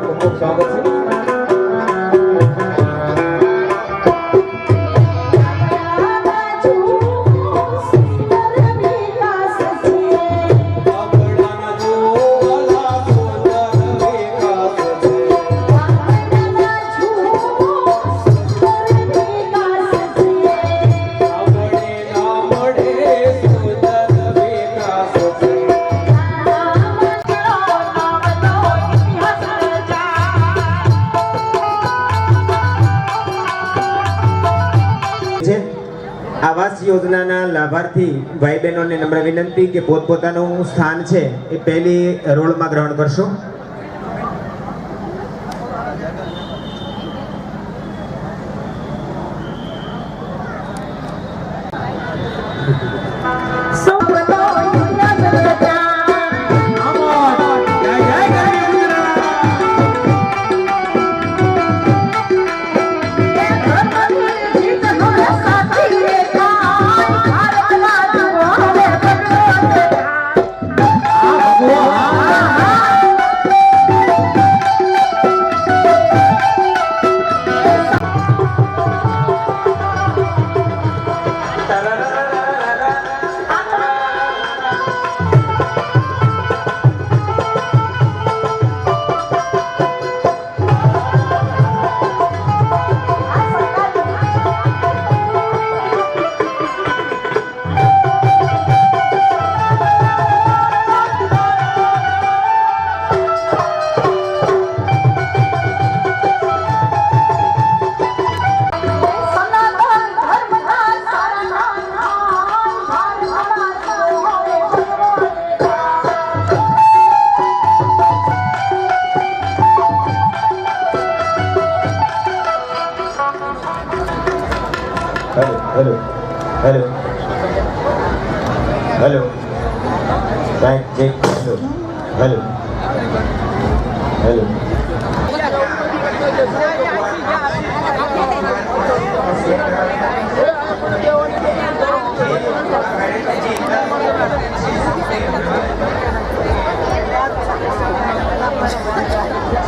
ખૂબ ખૂબ સ્વાગત છે. આવાસ યોજનાના લાભાર્થી ભાઈ બહેનોને નમ્ર વિનંતી કે પોતપોતાનું સ્થાન છે એ પહેલી રોલમાં ગ્રહણ કરશો. Hello hello hello right check hello hello hello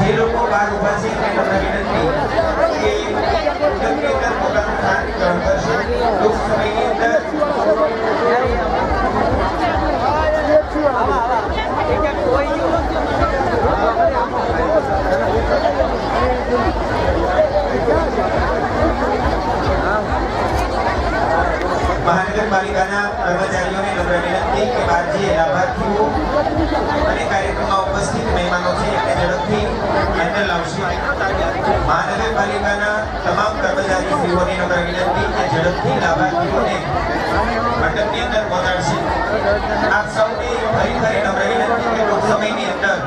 જે લોકો બહાર ઉભા છે તેને વિનંતી કે ટૂંક સમયની અંદર મહાનગરપાલિકાના કર્મચારીઓને નમ્ર વિનંતી કે બહાર જે લાભાર્થીઓ અને કાર્યક્રમમાં ઉપસ્થિત મહેમાનો છે એને ઝડપથી અંદર લાવશે. મહાનગરપાલિકાના તમામ કર્મચારીશ્રીઓને નમ્ર વિનંતી કે ઝડપથી લાભાર્થીઓને મંડપની અંદર પહોંચાડશે. આપ સૌને ફરી નમ્ર વિનંતી કે ટૂંક સમયની અંદર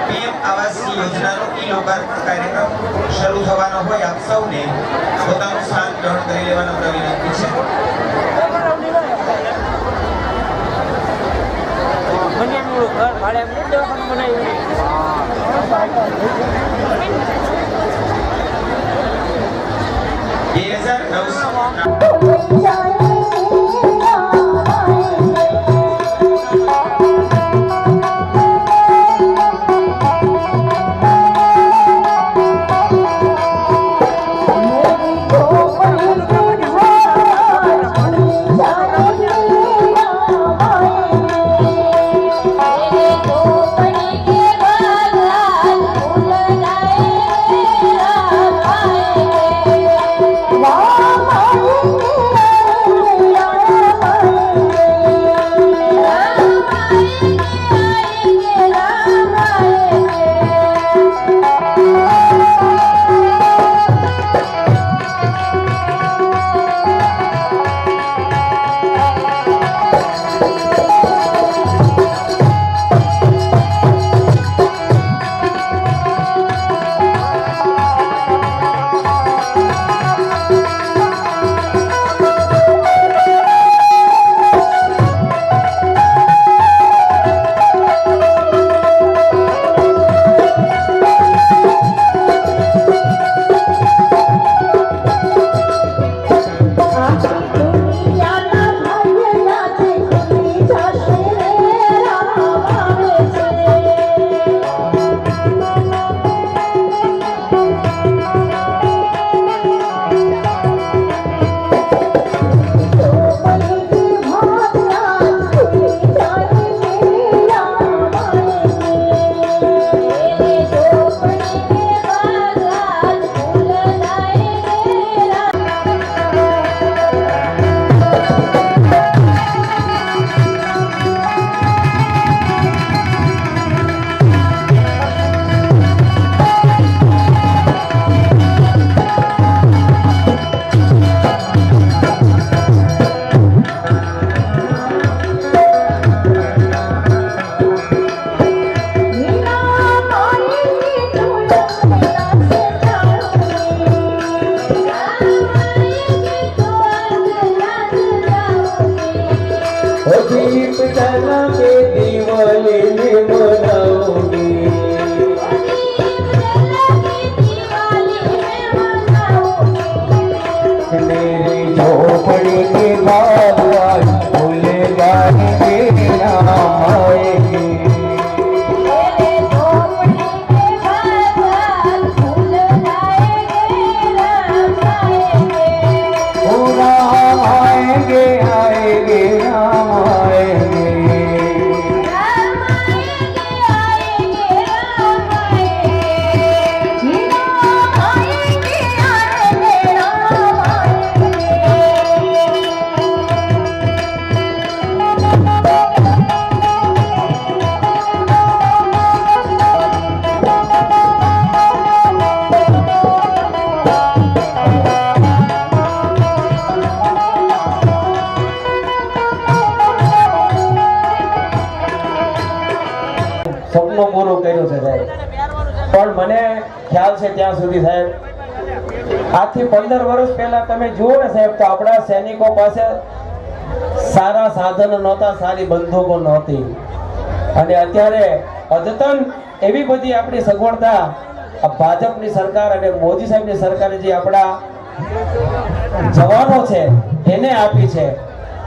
પીએમ આવાસ યોજનાનો ઈ-લોકાર્પણ કાર્યક્રમ શરૂ થવાનો હોય આપ સૌને પોતાનું સ્થાન ગ્રહણ કરી લેવા નમ્ર વિનંતી છે. Wow. છે સાહેબ. પણ મને ખ્યાલ છે ત્યાં સુધી સાહેબ, આજથી 15 વર્ષ પહેલા તમે જુઓ ને સાહેબ, તો આપણા સૈનિકો પાસે સારા સાધનો નહોતા, સારી બંદૂકો નહોતી. અને અત્યારે અદ્યતન એવી બધી આપણી સગવડતા આ ભાજપની સરકાર અને મોદી સાહેબની સરકારે જે આપણા જવાનો છે એને આપી છે.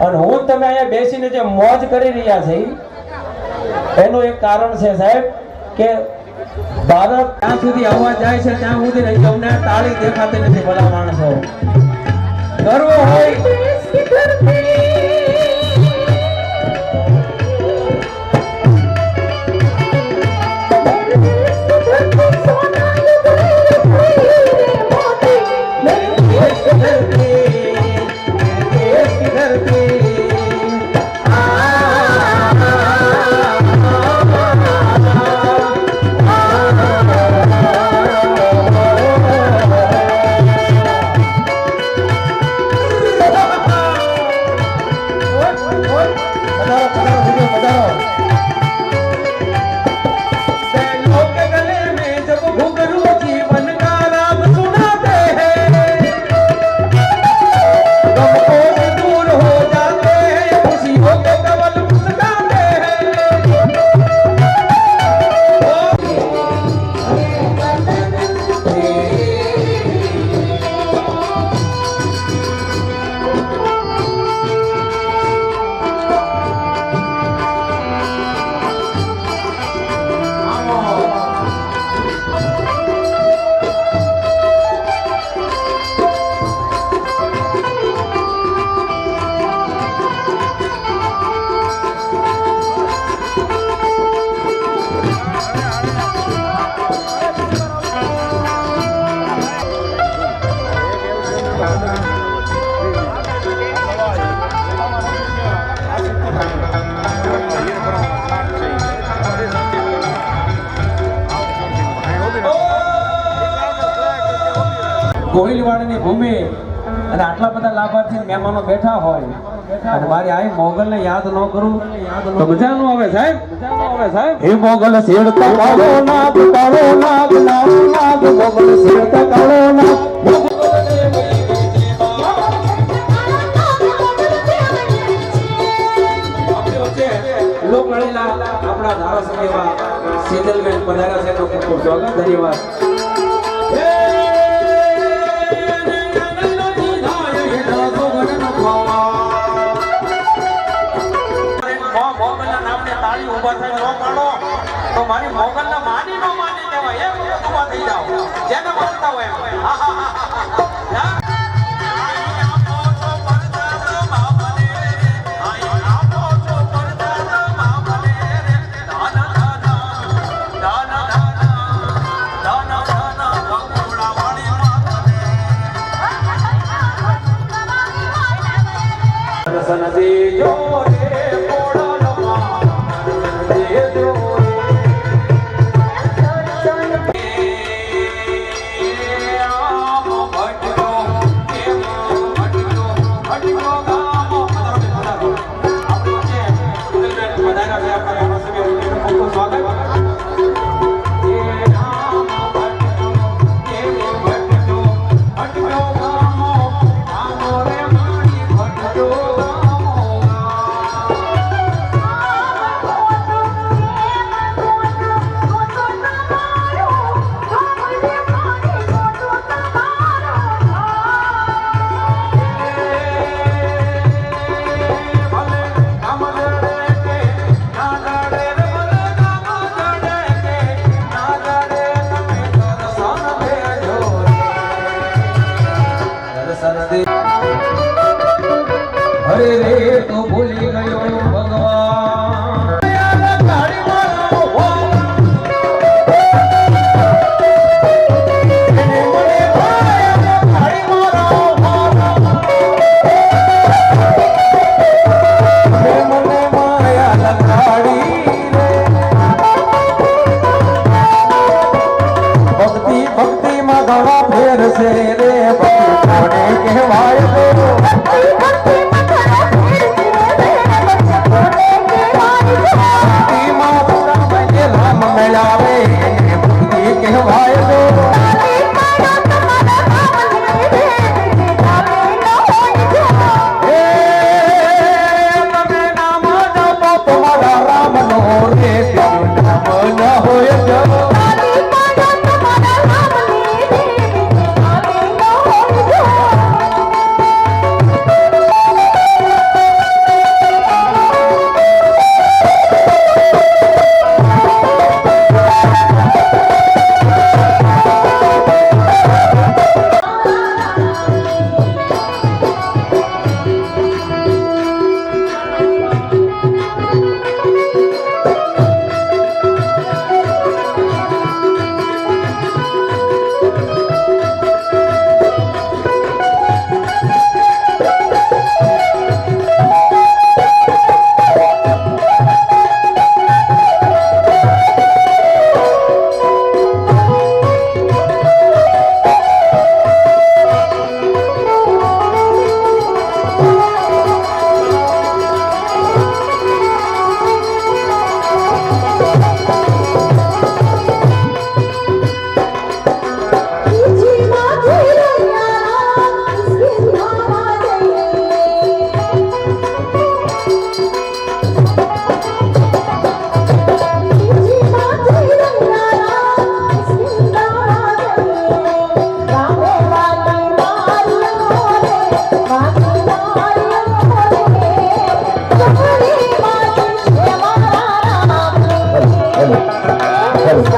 અને હું તમે અહીંયા બેસીને જે મોજ કરી રહ્યા છે એનું એક કારણ છે સાહેબ કે ભારત ત્યાં સુધી આવવા જાય છે ત્યાં સુધી નહીં, તમને તાળી દેખાતી નથી બધા માણસો. ગર્વ હોય ગોહિલવાડની ભૂમિ અને આટલા બધા લાભાર્થી મહેમાનો બેઠા હોય અને મારી આ મોગલને યાદ ન કરું તો મજા ન આવે સાહેબ. હે મોગલ શેરતા કાળો નાગ મોગલ શેરતા કાળો નાગ. આપણા ધારાસભ્ય એવા સેજલબેન પધાર્યા છે તો ખૂબ ખૂબ સ્વાગત. ધન્યવાદ. તો મારી મોગલના માની નો માની કહેવાય એમ ઉભા થઈ જાઓ જેને માનતા હોય એમ.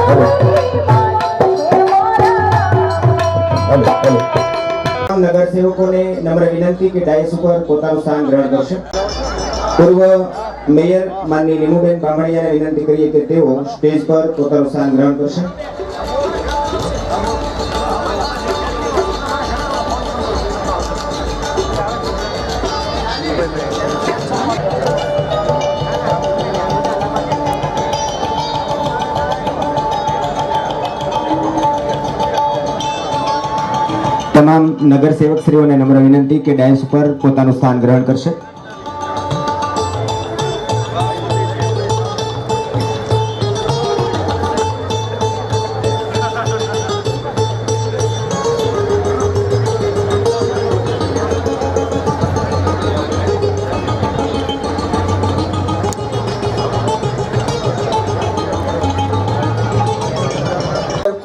તમામ નગરસેવકોને નમ્ર વિનંતી કે ડાયસ ઉપર પોતાનું સ્થાન ગ્રહણ કરશે. પૂર્વ મેયર માનની નીમુબેન બામણિયાને વિનંતી કરીએ કે તેઓ સ્ટેજ પર પોતાનું સ્થાન ગ્રહણ કરશે. તમામ નગરસેવક શ્રીઓને નમ્ર વિનંતી કે ડાયસ ઉપર પોતાનું સ્થાન ગ્રહણ કરશે.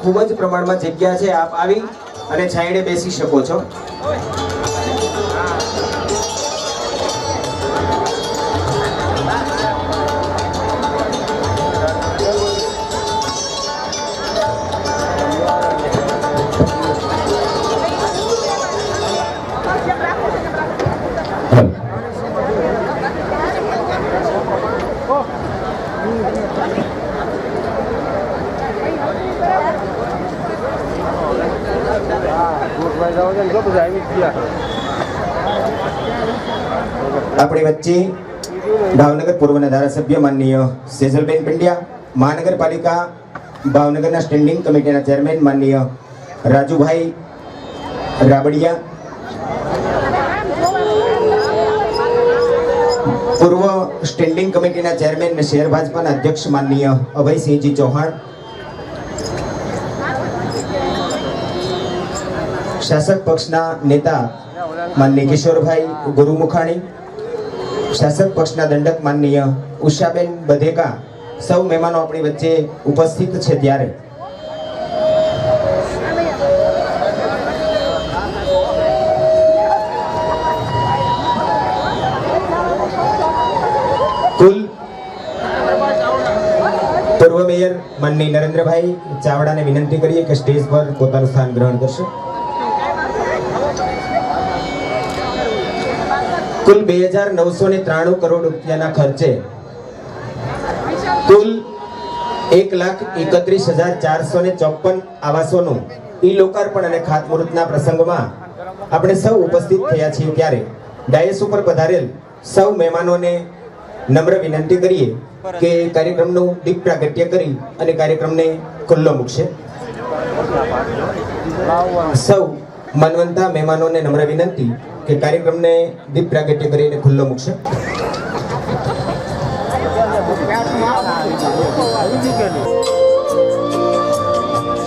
ખૂબ જ પ્રમાણમાં જગ્યા છે, આપ આવી અને છાંયડે બેસી શકો છો. આપણી વચ્ચે ભાવનગર પૂર્વના ધારાસભ્ય માનનીય સેજલબેન પંડ્યા, મહાનગરપાલિકા ભાવનગરના સ્ટેન્ડિંગ કમિટીના ચેરમેન માનનીય રાજુભાઈ રાબડિયા, પૂર્વ સ્ટેન્ડિંગ કમિટીના ચેરમેન અને શહેર ભાજપાના અધ્યક્ષ માનનીય અભયસિંહજી ચૌહાણ, શાસક પક્ષના નેતા માનનીય કિશોરભાઈ ગુરુમુખાણી, શાસક પક્ષના દંડક માનનીય ઉષાબેન બધેકા, સૌ મહેમાનો આપણી વચ્ચે ઉપસ્થિત છે. ત્યારે કુલ પૂર્વ મેયર માનનીય નરેન્દ્રભાઈ ચાવડાને વિનંતી કરીએ કે સ્ટેજ પર પોતાનું સ્થાન ગ્રહણ કરશે. કુલ 2,993 કરોડ રૂપિયાના ખર્ચે કુલ 1,31,454 આવાસોનું ઈ લોકાર્પણ અને ખાતમુહૂર્તના પ્રસંગમાં આપણે સૌ ઉપસ્થિત થયા છીએ. ત્યારે ડાયસ ઉપર પધારેલ સૌ મહેમાનોને નમ્ર વિનંતી કરીએ કે કાર્યક્રમનું દીપ પ્રાગટ્ય કરી અને કાર્યક્રમને ખુલ્લો મૂકશે. સૌ માનવંતા મહેમાનોને નમ્ર વિનંતી કે કાર્યક્રમને દીપ પ્રાગટ્ય કરીને ખુલ્લો મૂકશે.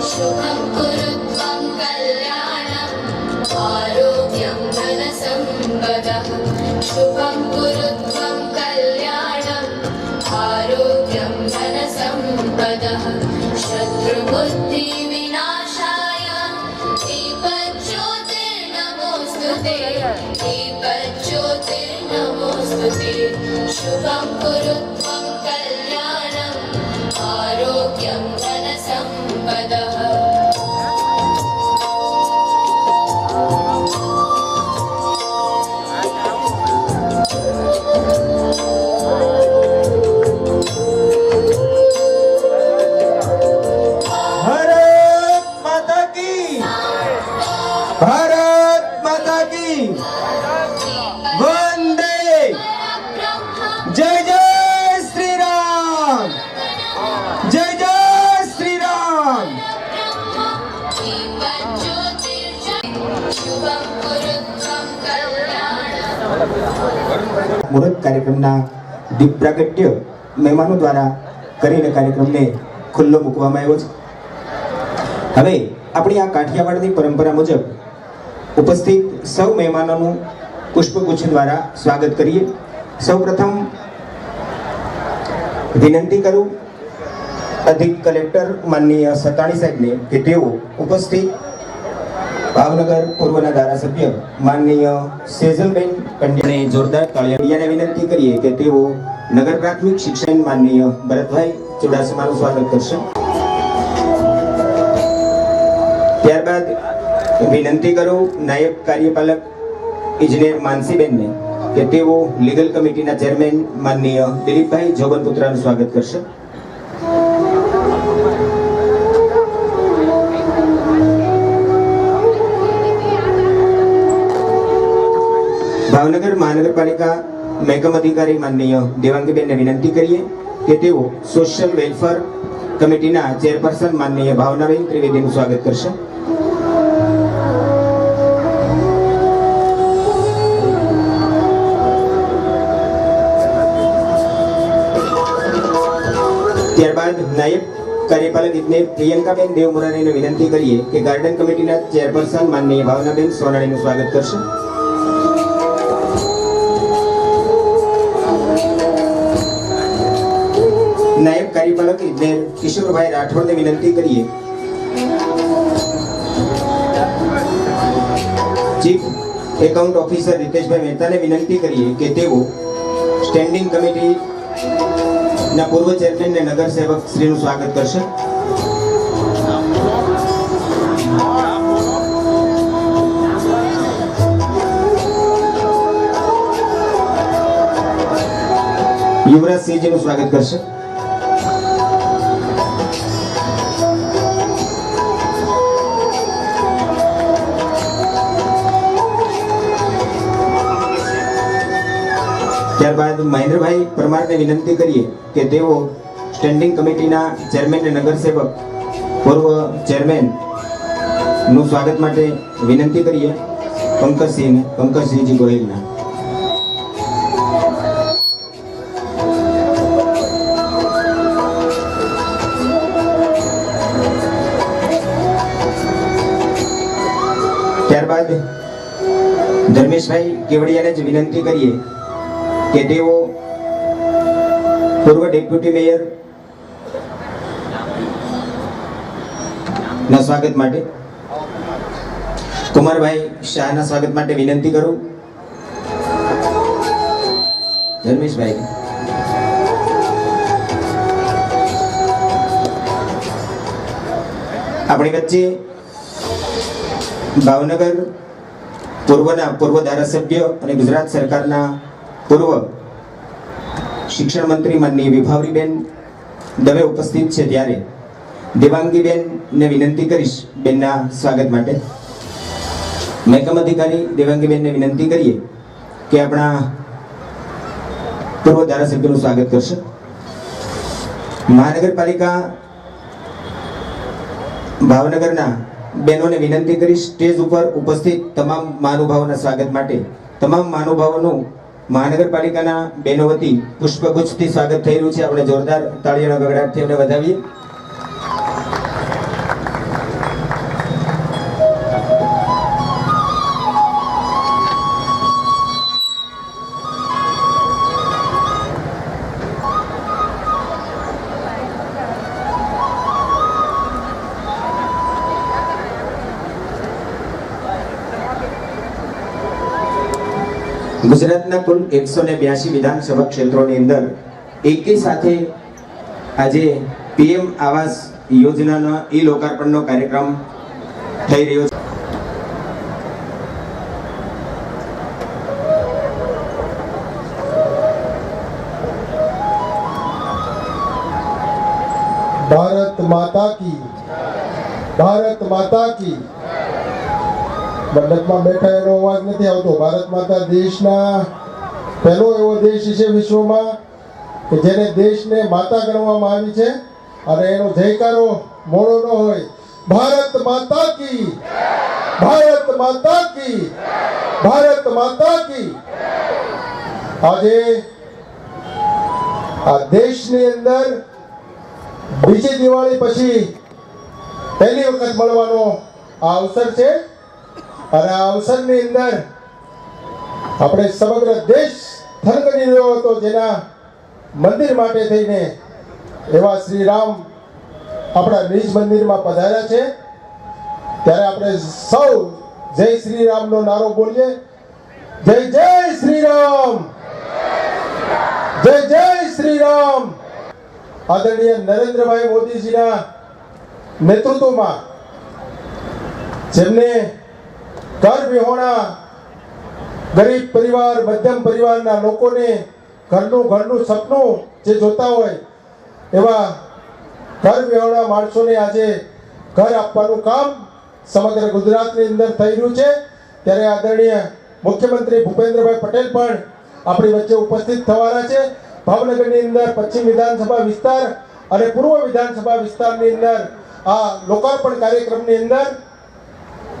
શુભમ કુરુત્વં કલ્યાણમ આરોગ્યમ ધન સંપદઃ શત્રુબુદ્ધિ વિનાશાય દીપજ્યોતિર્નમોસ્તુતે દીપજ્યોતિર્નમોસ્તુતે શુભમ કુરુત્વં કલ્યાણમ આરોગ્યમ ધન સંપદઃ મુહૂર્ત કાર્યક્રમના દીપ પ્રાગટ્ય મહેમાનો દ્વારા કરીને કાર્યક્રમને ખુલ્લો મૂકવામાં આવ્યો છે. હવે આપણી આ કાઠિયાવાડની પરંપરા મુજબ ઉપસ્થિત સૌ મહેમાનોનું પુષ્પગુચ્છ દ્વારા સ્વાગત કરીએ. સૌપ્રથમ વિનંતી કરું અધિક કલેક્ટર માનનીય સતાણી સાહેબને કે તેઓ ઉપસ્થિત ભાવનગર પૂર્વના ધારાસભ્ય માનનીય સેજલબેન પંડ્યાને જોરદાર તાળીઓને વિનંતી કરીએ કે તેઓ નગર પ્રાથમિક શિક્ષણ માનનીય ભરતભાઈ ચુડાસમાનું સ્વાગત કરશે. ત્યારબાદ વિનંતી કરું નાયબ કાર્યપાલક ઇજનેર માનસીબેનને કે તેઓ લીગલ કમિટીના ચેરમેન માનનીય દિલીપભાઈ જોગનપુત્રાનું સ્વાગત કરશે. ભાવનગર મહાનગરપાલિકા મહેકમ અધિકારી માનનીય દેવાંગીબેનને વિનંતી કરીએ કે તેઓ સોશિયલ વેલફેર કમિટીના ચેરપર્સન માનનીય ભાવનાબેન ત્રિવેદીનું સ્વાગત કરશે. ત્યારબાદ નાયબ કાર્યપાલક ઇજનેર પ્રિયંકાબેન દેવમુરારીને વિનંતી કરીએ કે ગાર્ડન કમિટીના ચેરપર્સન માનનીય ભાવનાબેન સોનાણીનું સ્વાગત કરશે. નાયબ કાર્યપાલક ઇજનેર કિશોરભાઈ રાઠોડને વિનંતી કરીએ ચીફ એકાઉન્ટ ઓફિસર રીતેશભાઈ મહેતાને વિનંતી કરીએ કે તેઓ સ્ટેન્ડિંગ કમિટીના પૂર્વ ચેરમેન ને નગર સેવક શ્રીનું સ્વાગત કરશે. યુવરાજસિંહજીનું સ્વાગત કરશે. ત્યારબાદ મહેન્દ્રભાઈ પરમારને વિનંતી કરીએ કે તેઓ સ્ટેન્ડિંગ કમિટીના ચેરમેન અને નગરસેવક પૂર્વ ચેરમેન નું સ્વાગત માટે વિનંતી કરીએ પંકજસિંહજી ગોહિલના. ત્યારબાદ ધર્મેશભાઈ કેવડિયાને જ વિનંતી કરીએ કે તેઓ પૂર્વ ડેપ્યુટી મેયર ના સ્વાગત માટે કુમારભાઈ શાહના સ્વાગત માટે વિનંતી કરું. ધર્મેશભાઈ આપણી વચ્ચે ભાવનગર પૂર્વ ધારાસભ્ય અને ગુજરાત સરકારના પૂર્વ શિક્ષણ મંત્રી માનનીય વિભાવરીબેન દવે ઉપસ્થિત છે ત્યારે દેવાંગીબેનને વિનંતી કરીશ બેનના સ્વાગત માટે. મહેકમ અધિકારી દેવાંગીબેનને વિનંતી કરીએ કે આપણા પૂર્વ ધારાસભ્યનું સ્વાગત કરશે. મહાનગરપાલિકા ભાવનગરના બહેનોને વિનંતી કરીશ સ્ટેજ ઉપર ઉપસ્થિત તમામ મહાનુભાવોના સ્વાગત માટે. તમામ મહાનુભાવોનું મહાનગરપાલિકાના બહેનો વતી પુષ્પગુચ્છથી સ્વાગત થઈ રહ્યું છે. આપણે જોરદાર તાળીઓના ગગડાટથી એમને વધાવીએ. ગુજરાતના કુલ 182 વિધાનસભા ક્ષેત્રોની અંદર એકી સાથે આજે પીએમ આવાસ યોજનાના ઈ લોકાર્પણનો કાર્યક્રમ થઈ રહ્યો છે. ભારત માતા કી, ભારત માતા કી. મંડપમાં બેઠા એનો અવાજ નથી આવતો. ભારત માતા દેશના પહેલો એવો દેશ છે વિશ્વમાં કે જેને દેશને માતા ગણવામાં આવી છે અને એનો જયકારો મોડો ન હોય. ભારત માતા કી, ભારત માતા કી, ભારત માતા કી. આજે આ દેશની અંદર બીજી દિવાળી પછી પહેલી વખત મળવાનો આ અવસર છે અને આ અવસરની અંદર આપણે સમગ્ર દેશ થનગની રહ્યો હતો જેના મંદિર માટે થઈને એવા શ્રી રામ આપણા નિજ મંદિરમાં પધાર્યા છે. ત્યારે આપણે સૌ જય શ્રી રામનો નારો બોલીએ. જય જય શ્રી રામ, જય જય શ્રી રામ. આદરણીય નરેન્દ્રભાઈ મોદીજીના નેતૃત્વમાં જેમને ઘર વિહોણા ગરીબ પરિવાર, મધ્યમ પરિવારના લોકોને ઘરનું સપનું જે જોતા હોય એવા ઘર વિહોણા માણસોને આજે ઘર આપવાનું કામ સમગ્ર ગુજરાતની અંદર થઈ રહ્યું છે. ત્યારે આદરણીય મુખ્યમંત્રી ભૂપેન્દ્રભાઈ પટેલ પણ આપણી વચ્ચે ઉપસ્થિત થવાના છે. ભાવનગરની અંદર પશ્ચિમ વિધાનસભા વિસ્તાર અને પૂર્વ વિધાનસભા વિસ્તારની અંદર આ લોકાર્પણ કાર્યક્રમની અંદર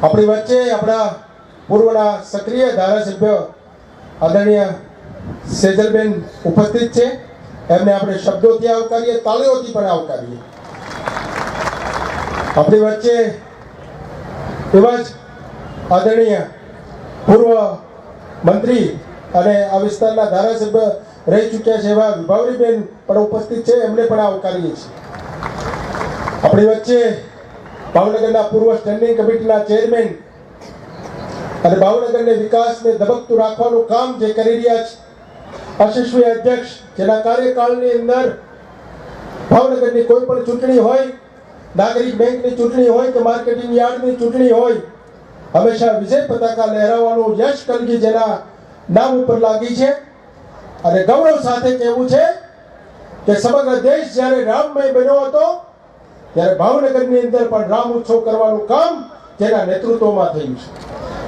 આપણી વચ્ચે આપણા પૂર્વના સક્રિય ધારાસભ્ય આદરણીય સેજલબેન ઉપસ્થિત છે. એમને આપણે શબ્દોથી આવકારીએ, તાળીઓથી પણ આવકારીએ. આપણી વચ્ચે એવા જ આદરણીય પૂર્વ મંત્રી અને આ વિસ્તારના ધારાસભ્ય રહી ચૂક્યા છે એવા વિભાવરીબેન પણ ઉપસ્થિત છે. એમને પણ આવકારીએ છીએ. આપણી વચ્ચે ભાવનગરના પૂર્વ સ્ટેન્ડિંગ કમિટીના ચેરમેન અને ભાવનગરને વિકાસને ધબકતું રાખવાનું કામ જે કરી રહ્યા છે યશસ્વી અધ્યક્ષ, જેના કાર્યકાળની અંદર ભાવનગરની કોઈ પણ ચૂંટણી હોય, નાગરિક બેંકની ચૂંટણી હોય કે માર્કેટિંગ યાર્ડની ચૂંટણી હોય, હંમેશા વિજય પતાકા લહેરાવવાનું યશ કલગી જેના નામ ઉપર લાગી છે. અને ગૌરવ સાથે કહેવું છે કે સમગ્ર દેશ જ્યારે રામમય બન્યો હતો ત્યારે ભાવનગરની અંદર પણ રામ ઉત્સવ કરવાનું કામ જેના નેતૃત્વમાં થયું છે.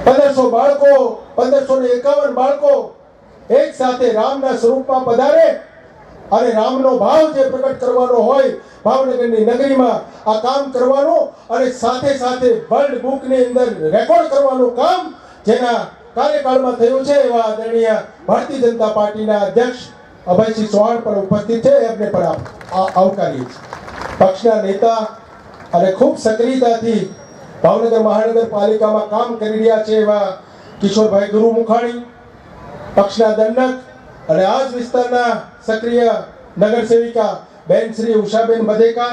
1500 બાળકો, 1551 બાળકો એક સાથે રામના સ્વરૂપમાં પધારે અને રામનો ભાવ જે પ્રગટ કરવાનો હોય ભાવનગરની નગરીમાં આ કામ કરવાનું અને સાથે સાથે વર્લ્ડ બુકની અંદર રેકોર્ડ કરવાનું કામ જેના કાર્યકાળમાં થયું છે એવા આદરણીય ભારતીય જનતા પાર્ટીના અધ્યક્ષ અભયસિંહ ચૌહાણ પણ ઉપસ્થિત છે. એમને પણ આવકારીએ છીએ. પક્ષના નેતા અને ખૂબ સક્રિયતાથી ભાવનગર મહાનગરપાલિકામાં કામ કરી રહ્યા છે એવા કિશોરભાઈ ગુરુમુખાણી, પક્ષના દંડક અને આ જ વિસ્તારના સક્રિય નગરસેવિકા બેન શ્રી ઉષાબેન બધેકા,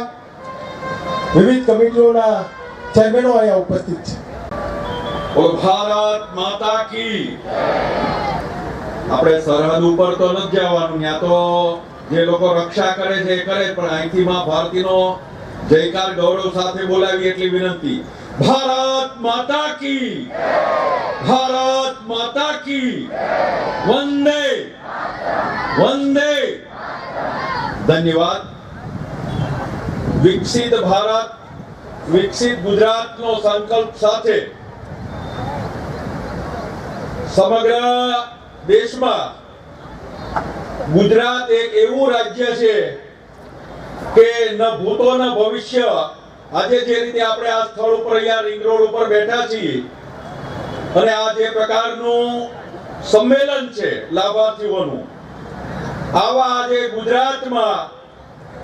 વિવિધ કમિટીઓના ચેરમેનો અહીંયા ઉપસ્થિત છે. બોલો ભારત માતા કી. આપણે સરહદ ઉપર તો નથી જવાનું, ત્યાં તો જે લોકો રક્ષા કરે છે એ કરે, પણ અહીંથી માં ભારતીનો જયકાર ગૌરવ સાથે બોલાવી એટલી વિનંતી. ભારત માતા કી, ભારત માતા કી, વંદે વંદે. ધન્યવાદ. વિકસિત ભારત, વિકસિત ગુજરાતનો સંકલ્પ સાથે સમગ્ર દેશમાં ગુજરાત એક એવું રાજ્ય છે કે ન ભૂતો ન ભવિષ્ય. આજે જે રીતે આપણે આ સ્થળ ઉપર અહીંયા રિંગ રોડ ઉપર બેઠા છીએ અને આ જે પ્રકારનું સંમેલન છે લાભાર્થીઓનું, આવા આજે ગુજરાતમાં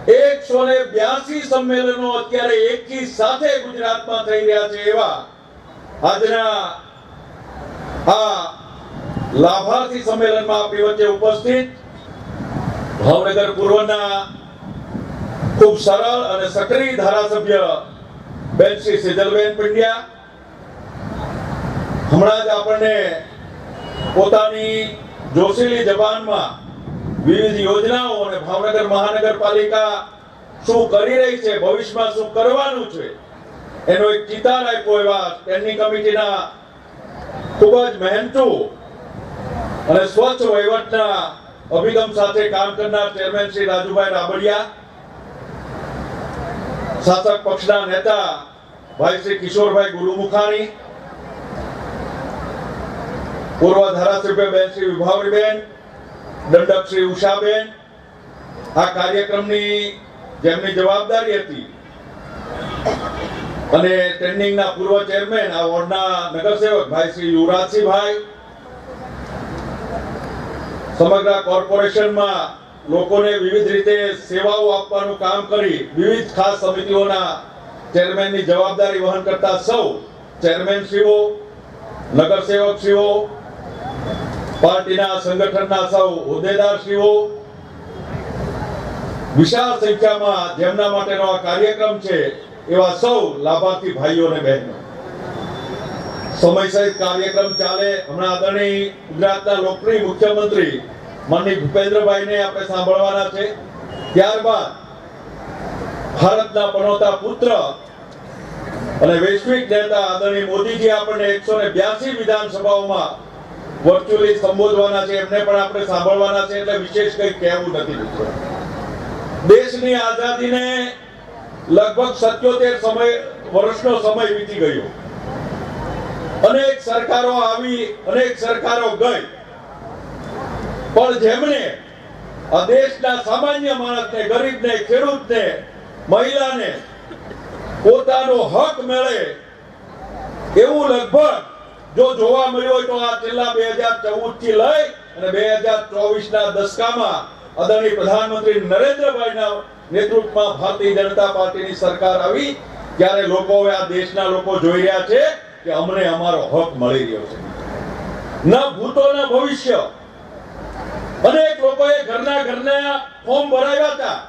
182 સંમેલનો અત્યારે એકી સાથે ગુજરાતમાં થઈ રહ્યા છે. એવા આજના આ લાભાર્થી સંમેલનમાં આપણી વચ્ચે ઉપસ્થિત ભાવનગર પૂર્વના ખૂબ સરળ અને સક્રિય ધારાસભ્ય બેન શ્રી સેજલબેન પંડ્યા, હમણાં જ આપણને પોતાની જોશીલી જબાનમાં વિવિધ યોજનાઓ અને ભાવનગર મહાનગરપાલિકા શું કરી રહી છે, ભવિષ્યમાં શું કરવાનું છે એનો એક ચિતાર આપ્યો. એવા સ્ટેન્ડિંગ કમિટીના ખૂબ જ મહેનતુ અને સ્વચ્છ વહીવટના અભિગમ સાથે કામ કરનાર ચેરમેન શ્રી રાજુભાઈ રાબડિયા, શાસક પક્ષના નેતા ભાઈ શ્રી કિશોરભાઈ ગુરુમુખાણી, પૂર્વ ધારાસભ્ય બેન શ્રી વિભાવરીબેન, દંડક શ્રી ઉષાબેન, આ કાર્યક્રમની જેમની જવાબદારી હતી અને સ્ટેન્ડિંગના પૂર્વ ચેરમેન આ વોર્ડના નગરસેવક ભાઈ શ્રી યુવરાજસિંહભાઈ, સમગ્ર કોર્પોરેશનમાં લોકોને વિવિધ રીતે સેવાઓ આપવાનું કામ કરી વિવિધ ખાસ સમિતિઓના ચેરમેનની જવાબદારી વહન કરતા સૌ ચેરમેનશ્રીઓ, નગરસેવકશ્રીઓ, પાર્ટીના સંગઠનના સૌ હોદ્દેદારશ્રીઓ, વિશાળ સંખ્યામાં જેમના માટેનો આ કાર્યક્રમ છે એવા સૌ લાભાર્થી ભાઈઓ અને બહેનો, સમય સહિત કાર્યક્રમ ચાલે. હમણાં આદરણીય ગુજરાતના લોકપ્રિય મુખ્યમંત્રી માનનીય ભૂપેન્દ્રભાઈને આપણે સાંભળવાના છે. ત્યારબાદ ભારતના પનોતા પુત્ર અને વૈશ્વિક નેતા આદરણીય મોદીજી આપણને 182 વિધાનસભાઓમાં વર્ચ્યુઅલી સંબોધવાના છે, એમને પણ આપણે સાંભળવાના છે, એટલે વિશેષ કંઈ કહેવું નથી મિત્રો. દેશની આઝાદીને લગભગ 77 વર્ષનો સમય વીતી ગયો. અનેક સરકારો આવી, અનેક સરકારો ગઈ, પણ જેમણે આ દેશના સામાન્ય માણસને, ગરીબને, ખેડૂતને, મહિલાને પોતાનો હક મળે એવું લગભગ જો જોવા મળ્યું હોય તો આ છેલ્લા 2014 થી લઈ અને 2024 ના દશકામાં આદરણીય પ્રધાનમંત્રી નરેન્દ્રભાઈના નેતૃત્વમાં ભારતીય જનતા પાર્ટીની સરકાર આવી, ત્યારે લોકો, હવે આ દેશના લોકો જોઈ રહ્યા છે કે અમને અમારો હક મળી રહ્યો છે. ન ભૂતો ન ભવિષ્ય. અનેક લોકોએ ઘરના ફોર્મ ભરાવ્યા હતા,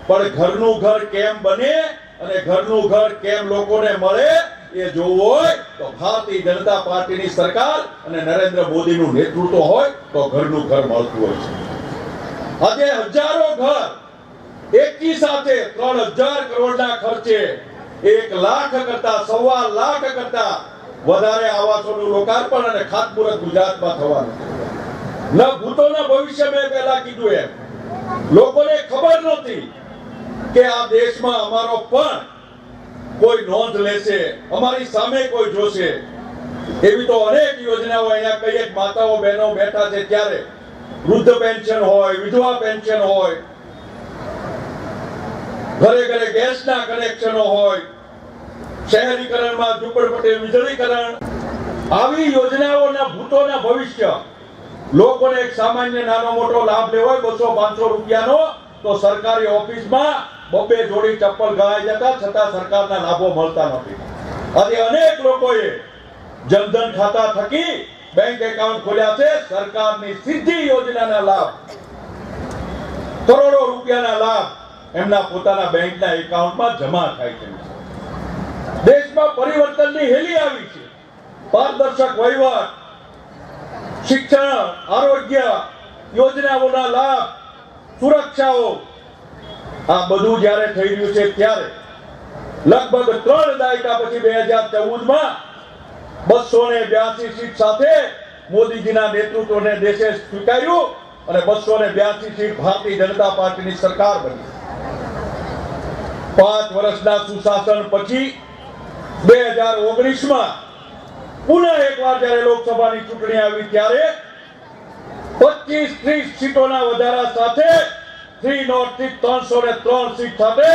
પણ ઘરનું ઘર કેમ બને અને ઘરનું ઘર કેમ લોકોને મળે એ જોવું હોય તો ભારતીય જનતા પાર્ટીની સરકાર અને નરેન્દ્ર મોદીનું નેતૃત્વ હોય તો ઘરનું ઘર મળતું હોય છે. આજે હજારો ઘર એકી સાથે 3000 કરોડના ખર્ચે 1 લાખ કરતા 1.25 લાખ કરતા વધારે આવાસોનું લોકાર્પણ અને ખાતમુહૂર્ત ગુજરાતમાં થવાનું છે. ન ભૂતો ન ભવિષ્ય. મેં પહેલા કીધું એમ લોકોને ખબર નહોતી કે આ દેશમાં અમારો પણ કોઈ નોંધ લેશે, અમારી સામે કોઈ જોશે. એવી તો અનેક યોજનાઓ અહીંયા કઈ એક માતાઓ બહેનો બેઠા છે ત્યારે વૃદ્ધ પેન્શન હોય, વિધવા પેન્શન હોય, ઘરે ઘરે ગેસના કનેક્શનો હોય, શહેરીકરણમાં ઝૂંપડપટ્ટી વીજળીકરણ, આવી યોજનાઓના ભૂતોના ભવિષ્ય. લોકોને એક સામાન્ય નાનો મોટો લાભ લેવો હોય 200-500 રૂપિયાનો તો સરકારી ઓફિસમાં 2 જોડી ચપ્પલ ગળાઈ જતા, છતાં સરકારના લાભો મળતા નથી. આજે અનેક લોકોએ જનધન ખાતા થકી બેંક એકાઉન્ટ ખોલ્યા છે. સરકારની સીધી યોજનાના લાભ, કરોડો રૂપિયાના લાભ એમના પોતાના બેંકના એકાઉન્ટમાં જમા થાય છે. દેશમાં પરિવર્તનની હેલી આવી છે. પારદર્શક વહીવટ, શિક્ષણ, આરોગ્ય યોજનાઓના લાભ, સુરક્ષાઓ, આ બધું જ્યારે થઈ રહ્યું છે ત્યારે લગભગ 3 દાયકા પછી 2014માં 282 સીટ સાથે મોદીજીના નેતૃત્વને દેશે સ્વીકાર્યું અને 282 સીટ ભારતીય જનતા પાર્ટીની સરકાર બની. 5 વર્ષના સુશાસન પછી 2019માં પુનઃ એકવાર જ્યારે લોકસભાની ચૂંટણી આવી ત્યારે 25-30 સીટોના વધારા સાથે 3 નોટથી 303 સીટ સાથે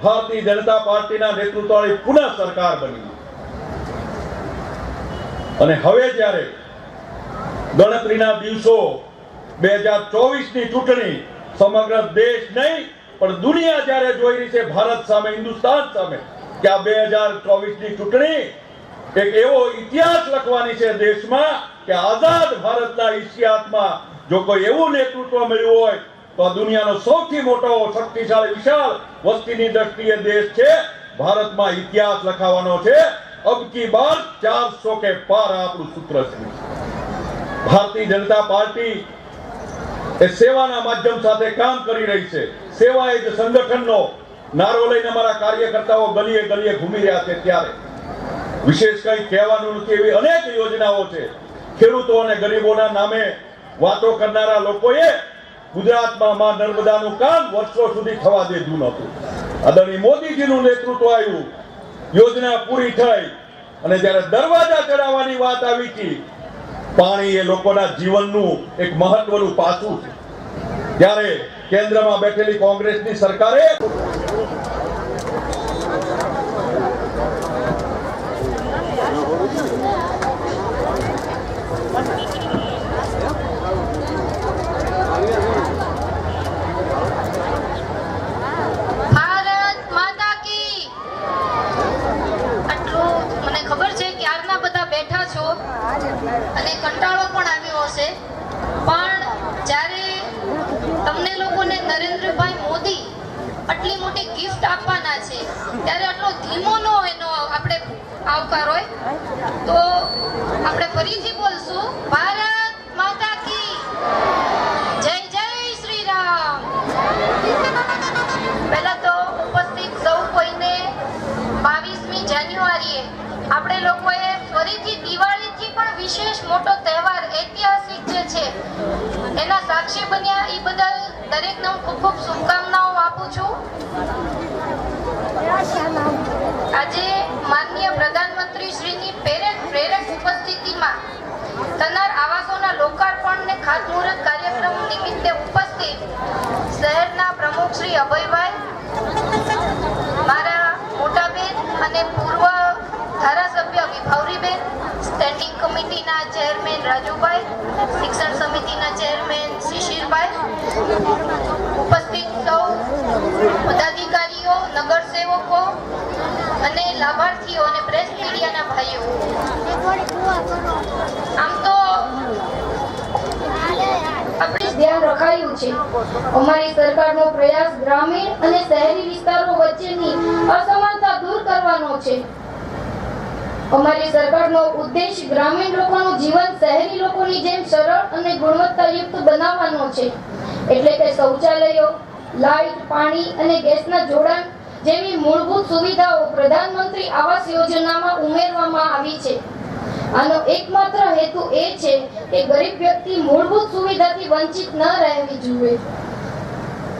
ભારતીય જનતા પાર્ટીના નેતૃત્વવાળી પુનઃ સરકાર બની. અને હવે જ્યારે ગણતરીના દિવસો 2024ની ચૂંટણી સમગ્ર દેશ નહીં પણ દુનિયા જ્યારે જોઈ રહી છે ભારત સામે, હિન્દુસ્તાન સામે, કે આ 2024ની ચૂંટણી એક એવો ઇતિહાસ લખવાની છે દેશમાં કે આઝાદ ભારતના ઇતિહાસમાં જો કોઈ એવું નેતૃત્વ મળ્યું હોય તો આ દુનિયાનો સૌથી મોટો, શક્તિશાળી, વિશાળ વસ્તીની દ્રષ્ટિએ દેશ છે. ભારતમાં ઇતિહાસ લખાવાનો છે. અબ કી બાર 400 કે પાર આપણું સૂત્ર છે. ભારતીય જનતા પાર્ટી એ સેવાના માધ્યમ સાથે કામ કરી રહી છે. સેવા એ જ સંગઠનનો નારો લઈને અમારા કાર્યકર્તાઓ ગલીએ ગલીએ ઘૂમી રહ્યા છે. ત્યારે વિશેષ કંઈ કહેવાનું નથી. એવી અનેક યોજનાઓ છે. ખેડૂતો અને ગરીબોના નામે વાતો કરનારા લોકોએ ગુજરાતમાં માં નર્મદાનું કામ વર્ષો સુધી થવા દીધું નહોતું. આદરણીય મોદીજીનું નેતૃત્વ આવ્યું, યોજના પૂરી થઈ અને જ્યારે દરવાજા ચડાવવાની વાત આવી હતી, પાણી એ લોકોના જીવનનું એક મહત્વનું પાસું છે. ત્યારે કેન્દ્રમાં બેઠેલી કોંગ્રેસની સરકારે ભારત માતા કી. આટલું મને ખબર છે કે આજના બધા બેઠા છો અને કંટાળો પણ આવ્યો હશે, પણ જ્યારે તમને લોકોને નરેન્દ્રભાઈ મોદી આટલી મોટી ગિફ્ટ આપવાના છે ત્યારે આટલો ધીમોનો એનો આપણે આવકાર હોય તો આપણે ફરીથી બોલશું, ભારત માતા કી જય. જય શ્રી રામ. પહેલા તો ઉપસ્થિત સૌ કોઈને 22મી જાન્યુઆરીએ આપણે લોકોએ ફરીથી દિવાળીથી પણ વિશેષ મોટો તહેવાર ઐતિહાસિક જે છે એના સાક્ષી બન્યા. એ બદલ દરેકને હું ખૂબ ખૂબ શુભકામનાઓ આપું છું. આજે માનનીય પ્રધાનમંત્રી શ્રીની પ્રેરક ઉપસ્થિતિમાં થનાર આવાસોના લોકાર્પણ અને ખાતમુહૂર્ત કાર્યક્રમ નિમિત્તે ઉપસ્થિત શહેરના પ્રમુખ શ્રી અભયભાઈ, મારા મોટાબેન અને પૂર્વ ધારાસભ્ય વિભાવરીબેન, સ્ટેન્ડિંગ કમિટીના ચેરમેન રાજુભાઈ, શિક્ષણ સમિતિના ચેરમેન શિશિરભાઈ, ઉપસ્થિત સૌ પદાધિકારીઓ, નગરસેવકો અને લાભાર્થીઓ અને પ્રેસ મીડિયાના ભાઈઓ, આમ તો આપણે ધ્યાન રખાયું છે. અમારી સરકારનો પ્રયાસ ગ્રામીણ અને શહેરી વિસ્તારો વચ્ચેની અસમાનતા દૂર કરવાનો છે. અમારી સરકારનો ઉદ્દેશ ગ્રામીણ લોકોનું જીવન શહેરી લોકોની જેમ સરળ અને ગુણવત્તાયુક્ત બનાવવાનો છે. એટલે કે શૌચાલયો, લાઇટ, પાણી અને ગેસના જોડાણ જેવી મૂળભૂત સુવિધાઓ પ્રધાનમંત્રી આવાસ યોજનામાં ઉમેરવામાં આવી છે. આનો એકમાત્ર હેતુ એ છે કે ગરીબ વ્યક્તિ મૂળભૂત સુવિધાથી વંચિત ન રહેવી જોઈએ.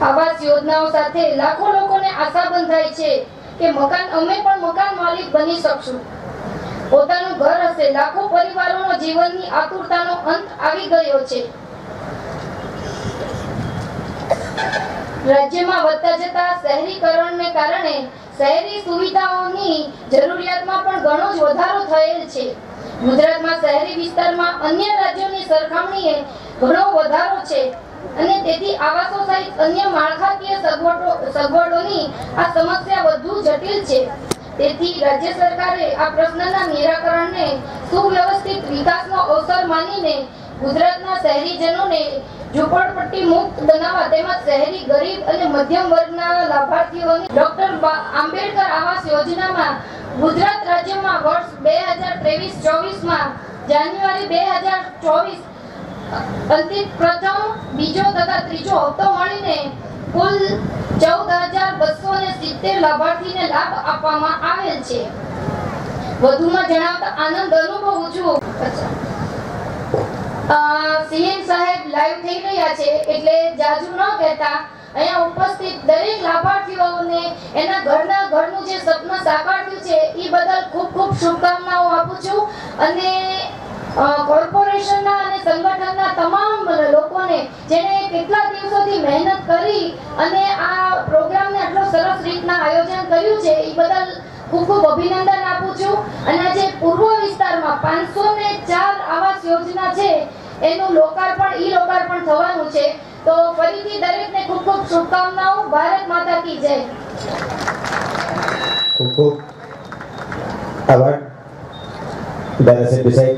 આવાસ યોજનાઓ સાથે લાખો લોકોને આશા બંધાય છે કે અમે પણ મકાન માલિક બની શકશું. પોતાનું ઘર હશે. લાખો પરિવારોનો જીવનની આતુરતાનો અંત આવી ગયો છે. રાજ્યમાં વધતા જતા શહેરીકરણને કારણે શહેરી સુવિધાઓની જરૂરિયાતમાં પણ ઘણો જ વધારો થયેલ છે. ગુજરાતમાં શહેરી વિસ્તારમાં અન્ય રાજ્યોની સરખામણીએ ઘણો વધારો છે અને તેથી આવાસો સહિત અન્ય માળખાકીય સગવડોની આ સમસ્યા વધુ જટિલ છે. તેથી રાજ્ય સરકારે આ પ્રશ્નના નિરાકરણને સુવ્યવસ્થિત વિકાસનો અવસર માનીને ગુજરાતના શહેરીજનોને ઝૂંપડપટ્ટી મુક્ત બનાવવા તેમજ શહેરી ગરીબ અને મધ્યમ વર્ગના લાભાર્થીઓની ડોક્ટર આંબેડકર આવાસ યોજનામાં ગુજરાત રાજ્યમાં વર્ષ 2023-24માં જાન્યુઆરી 2024 અંતિમ પ્રથમ, બીજો તથા ત્રીજો હપ્તો મળીને કુલ 14,270 લાભાર્થીને લાભ આપવામાં આવેલ છે. વધુમાં જણાવતા આનંદ અનુભવું છું. સીએમ સાહેબ લાઈવ થઈ રહ્યા છે એટલે જાજુ ન કહેતા અહીંયા ઉપસ્થિત દરેક લાભાર્થીઓને એના ઘરનું જે સપનું સાકાર થયું છે એ બદલ ખૂબ ખૂબ શુભકામનાઓ આપું છું. અને કોર્પોરેશનના અને સંગઠનના તમામ લોકોને જેણે કેટલા દિવસોથી મહેનત કરી અને આ પ્રોગ્રામને આટલો સરસ રીતના આયોજન કર્યું છે એ બદલ ખૂબ ખૂબ અભિનંદન આપું છું. અને આજે પૂર્વ વિસ્તારમાં 504 આવાસ યોજના છે એનું લોકાર્પણ થવાનું છે. તો ફરીથી દરેકને ખૂબ ખૂબ શુભકામનાઓ. ભારત માતા કી જય. ખૂબ ખૂબ આભાર ધારાસભ્ય સાહેબ.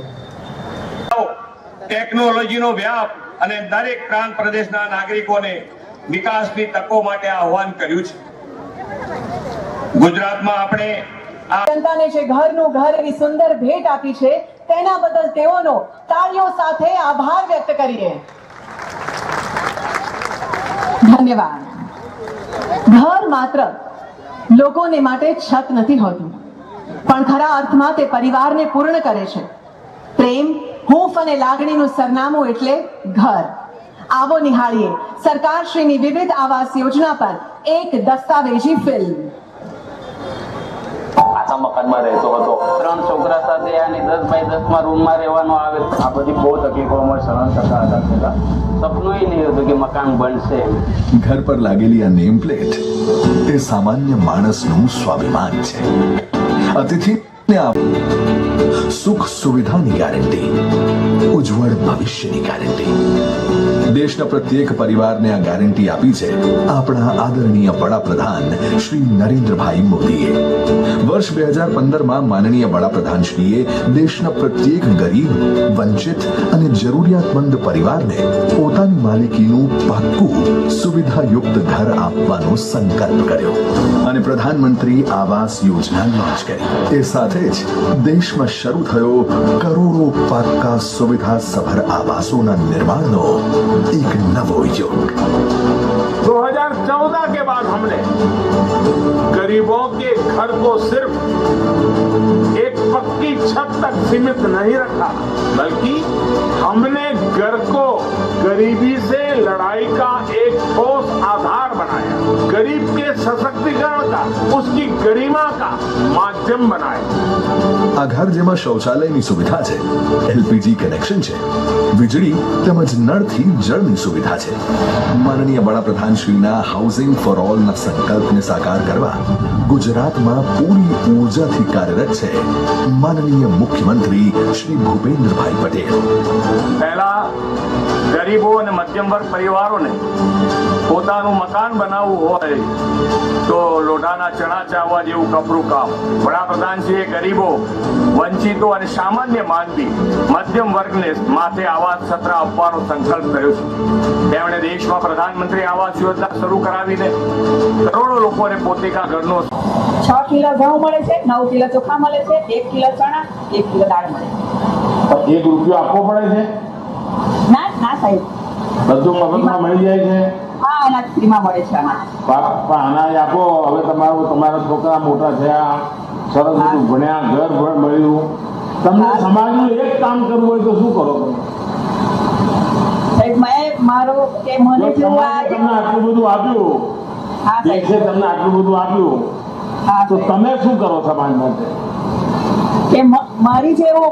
ટેકનોલોજીનો વ્યાપ અને દરેક પ્રાંત પ્રદેશના નાગરિકોને વિકાસની તકો માટે આહ્વાન કર્યું છે. ગુજરાતમાં આપણે જનતાને જે ઘરનું ઘર એવી સુંદર ભેટ આપી છે તેના બદલ તેઓનો તાળીઓ સાથે આભાર વ્યક્ત કરીએ. ધન્યવાદ. ઘર માત્ર લોકોને માટે છત નથી હોતું, પણ ખરા અર્થમાં તે પરિવારને પૂર્ણ કરે છે. પ્રેમ, હૂંફ અને લાગણીનું સરનામું એટલે ઘર. આવો નિહાળીએ સરકારશ્રીની વિવિધ આવાસ યોજના પર એક દસ્તાવેજી ફિલ્મ. આખા મકાનમાં રહેતો હતો. 3 છોકરા સાથે આની 10 બાય 10 રૂમમાં રહેવાનો આવે. આ બધી બહુ તકલીફોમાં સહન થતા હતા. સપનું નહીં હતું કે મકાન બનશે. ઘર પર લાગેલી આ નેમ પ્લેટ તે સામાન્ય માણસનું સ્વાભિમાન છે. અતિથિને સુખ સુવિધાની ગેરંટી, ઉજ્જવળ ભવિષ્યની ગેરંટી. દેશના પ્રત્યેક પરિવારને આ ગેરંટી આપી છે આપણા આદરણીય વડાપ્રધાન શ્રી નરેન્દ્રભાઈ મોદીએ. વર્ષ 2015માં માનનીય વડાપ્રધાનશ્રીએ દેશના પ્રત્યેક ગરીબ, વંચિત અને જરૂરિયાતમંદ પરિવારને પોતાની માલિકીનું પાક્કું સુવિધાયુક્ત ઘર આપવાનો સંકલ્પ કર્યો અને પ્રધાનમંત્રી આવાસ યોજના લોન્ચ કરી. એ સાથે જ દેશમાં શરૂ થયો કરોડો પાક્કા સુવિધા સભર આવાસોના નિર્માણનો એક નવો યુગ. 2000 2014 के बाद हमने गरीबों के घर को सिर्फ एक पक्की छत तक सीमित नहीं रखा, बल्कि हमने घर को गरीबी से लड़ाई का एक ठोस आधार बनाया, गरीब के सशक्तिकरण का, उसकी गरिमा का माध्यम बनाया। આ ઘર જેમાં શૌચાલયની સુવિધા છે, એલપીજી કનેક્શન છે, વીજળી તેમજ નળથી જળની સુવિધા છે. માનનીય વડાપ્રધાનશ્રીના હાઉસિંગ ફોર ઓલના સંકલ્પને સાકાર કરવા ગુજરાતમાં પૂરી ઉર્જાથી કાર્યરત છે માનનીય મુખ્યમંત્રી શ્રી ભૂપેન્દ્રભાઈ પટેલ. પહેલા ગરીબો અને મધ્યમ વર્ગ પરિવારોને પોતાનું મકાન બનાવવું હોય તો લોઢાના ચણા ચાવવા જેવું કપરું કામ. વડાપ્રધાનશ્રીએ ગરીબો, વંચિતો અને સામાન્ય માનવી મધ્યમ વર્ગને માથે આવાસ છત્ર આપવાનો સંકલ્પ કર્યો છે. તેમણે દેશમાં પ્રધાનમંત્રી આવાસ યોજના શરૂ કરાવીને કરોડો લોકોને પોતાના ઘરનો 6 કિલો ઘઉં મળે છે, 9 કિલો ચોખા મળે છે, 1 કિલો ચણા, 1 કિલો દાળ મળે છે. 1 રૂપિયો આપવો પડે છે? ના ના સાહેબ, બધું મફતમાં મળી જાય છે? હા, અનાજ ફ્રીમાં મળે છે. પણ અનાજ આપો, હવે તમારા છોકરા મોટા થયા, સરસ બધું ભણ્યા, ઘર મળ્યું, તમને સમાજનું એક કામ કરવું હોય તો શું કરો તમે? સાહેબ, મેં મારો કે મને જો સમાજે તમને આટલું બધું આપ્યું, દેશે તમને આટલું બધું આપ્યું, તો તમે શું કરો સમાજ માટે? કે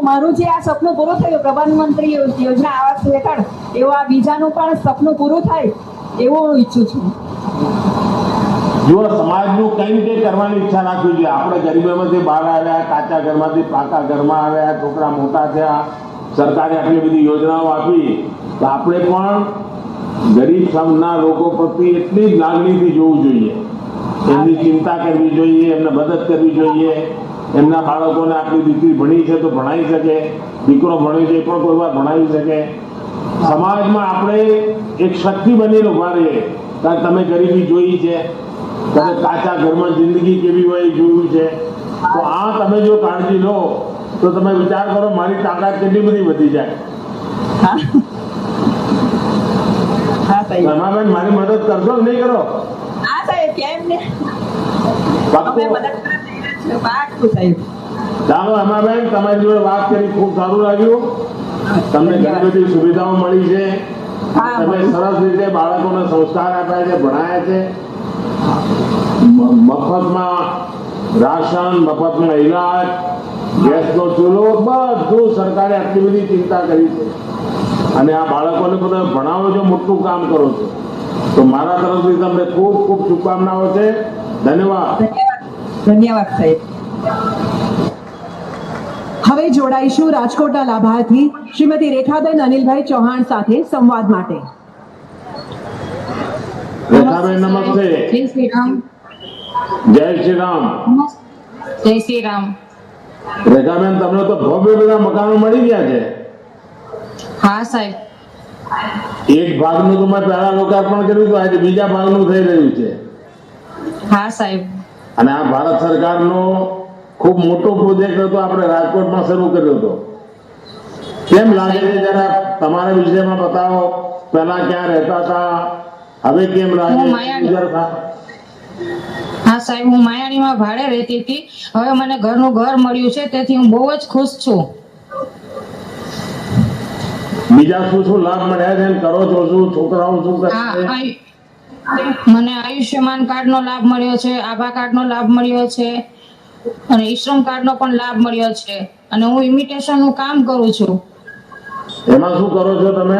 મારું જે આ સપનું પૂરું થયું પ્રધાનમંત્રી યોજના આવાસ હેઠળ, એવું આ બીજાનું પણ સપનું પૂરું થાય એવું હું ઈચ્છું છું. જો સમાજનું કંઈ ને કંઈ કરવાની ઈચ્છા રાખવી જોઈએ. આપણે ગરીબીમાંથી બહાર આવ્યા, કાચા ઘરમાંથી પાકા ઘરમાં આવ્યા, છોકરા મોટા થયા, સરકારે આટલી બધી યોજનાઓ આપી, તો આપણે પણ ગરીબ સમાજના લોકો પ્રત્યે એટલી જ લાગણીથી જોવું જોઈએ. એમની ચિંતા કરવી જોઈએ, એમને મદદ કરવી જોઈએ. એમના બાળકોને આપણી દીકરી ભણી છે તો ભણાવી શકે, દીકરો ભણ્યો છે પણ કોઈ વાર ભણાવી શકે. સમાજમાં આપણે એક શક્તિ બનીને ઉભા રહીએ. કારણ તમે ગરીબી જોઈ છે, તમે કાચા ઘરમાં જિંદગી કેવી હોય એ જોયું છે, તો આ તમે જો કાળજી લો તો તમે વિચાર કરો મારી તાકાત કેટલી બધી વધી જાય. રમાબેન, મારી મદદ કરશો કે નહીં કરો? હા સાહેબ, કેમ ને, ચાલો રમાબેન, તમારી જોડે વાત કરી ખૂબ સારું લાગ્યું. તમને ઘણી બધી સુવિધાઓ મળી છે, તમે સરસ રીતે બાળકોને સંસ્કાર આપ્યા છે, ભણાયા છે, મફતમાં રાશન, મફતમાં ઇલાજ, ગેસનો ચૂલો, બધું સરકારે આટલી બધી ચિંતા કરી છે. અને આ બાળકોને બધા ભણાવો છો, મોટું કામ કરો છો, તો મારા તરફથી તમને ખૂબ ખૂબ શુભકામનાઓ છે. ધન્યવાદ. ધન્યવાદ સાહેબ. હવે જોડાઈશું રાજકોટના લાભાર્થી શ્રીમતી રેખાબેન અનિલભાઈ ચૌહાણ સાથે સંવાદ માટે. રેખાબેન, નમસ્તે. જય શ્રી રામ. જય શ્રી રામ. જય શ્રી રામ. રેખાબેન, તમને તો ભવ્ય બધા મકાનો મળી ગયા છે. હા સાહેબ. એક ભાગનું તો મેં પહેલા લોકાર્પણ કર્યું હતું, આજે બીજા ભાગનું થઈ રહ્યું છે. હા સાહેબ. અને આ ભારત સરકારનો ખૂબ મોટો પ્રોજેક્ટ હતો, આપણે રાજકોટમાં શરૂ કર્યો હતો. કેમ લાગે છે, જરા તમારા વિષયમાં બતાવો. પહેલા ક્યાં રહેતા હતા, હવે કેમ લાગે? હા સાહેબ, હું માયાણીમાં ભાડે રહેતી હતી, હવે મને ઘરનું ઘર મળ્યું છે, તેથી હું બહુ જ ખુશ છું. બીજા શું શું લાભ મળ્યા છે, કરો છો શું, છોકરાઓ શું કરે છે? મને આયુષ્યમાન કાર્ડ નો લાભ મળ્યો છે, આભા કાર્ડ નો લાભ મળ્યો છે, અને ઈશ્રમ કાર્ડ નો પણ લાભ મળ્યો છે, અને હું ઇમિટેશન નું કામ કરું છું. એમાં શું કરો છો તમે?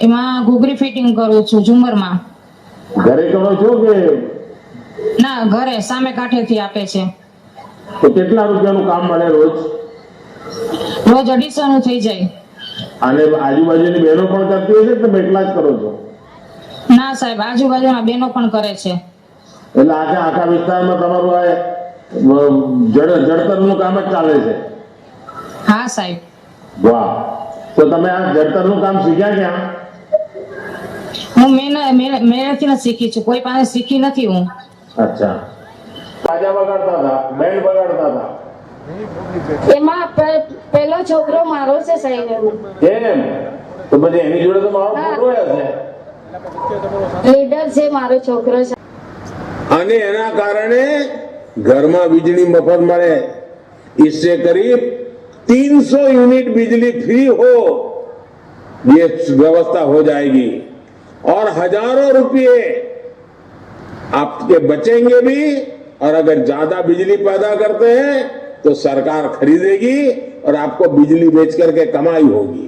એમાં ઘૂઘરી ફિટિંગ કરું છું ઝુમરમાં. ઘરે કરો છો કે? ના, ઘરે સામે કાંઠેથી આપે છે. તો કેટલા રૂપિયાનું કામ મળે રોજ? રોજ 250 નું થઈ જાય. અને આજુબાજુની બહેનો પણ કરતી હોય છે કે તમે એકલા જ કરો છો? ના સાહેબ, આજુબાજુના બહેનો પણ કરે છે. એટલે આખા વિસ્તારમાં તમારું આ જડતરનું કામ જ ચાલે છે? હા સાહેબ. વાહ. તો તમે આ જડતરનું કામ શીખ્યા ક્યાં? હું મેળેથી જ શીખી છું, કોઈ પાસે શીખી નથી હું. અચ્છા. બાજા વગાડતા હતા, બેન્ડ વગાડતા હતા? એમાં પહેલો છોકરો મારો છે સાહેબ. એમ? તો પછી એની જોડે તો મારો ફોટો હશે. લીડર છે મારો છોકરો છે અને એના કારણે ઘરમાં વીજળી મફત મળે. इससे करीब 300 यूनिट बिजली फ्री हो, ये व्यवस्था हो जाएगी और हजारों रुपए आपके बचेंगे भी. और अगर ज्यादा बिजली पैदा करते हैं तो सरकार खरीदेगी और आपको बिजली बेच करके कमाई होगी.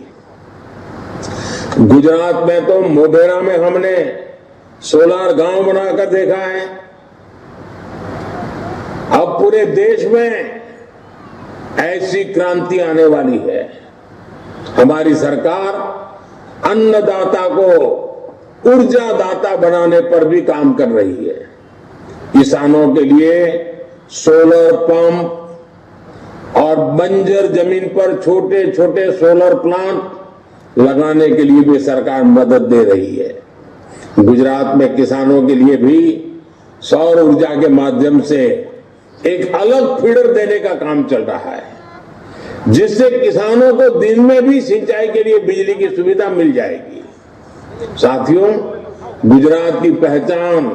गुजरात में तो मोढेरा में हमने सोलर गांव बनाकर देखा है. अब पूरे देश में ऐसी क्रांति आने वाली है. हमारी सरकार अन्नदाता को ऊर्जादाता बनाने पर भी काम कर रही है. किसानों के लिए सोलर पंप और बंजर जमीन पर छोटे छोटे सोलर प्लांट लगाने के लिए भी सरकार मदद दे रही है. गुजरात में किसानों के लिए भी सौर ऊर्जा के माध्यम से एक अलग फीडर देने का काम चल रहा है, जिससे किसानों को दिन में भी सिंचाई के लिए बिजली की सुविधा मिल जाएगी. साथियों, गुजरात की पहचान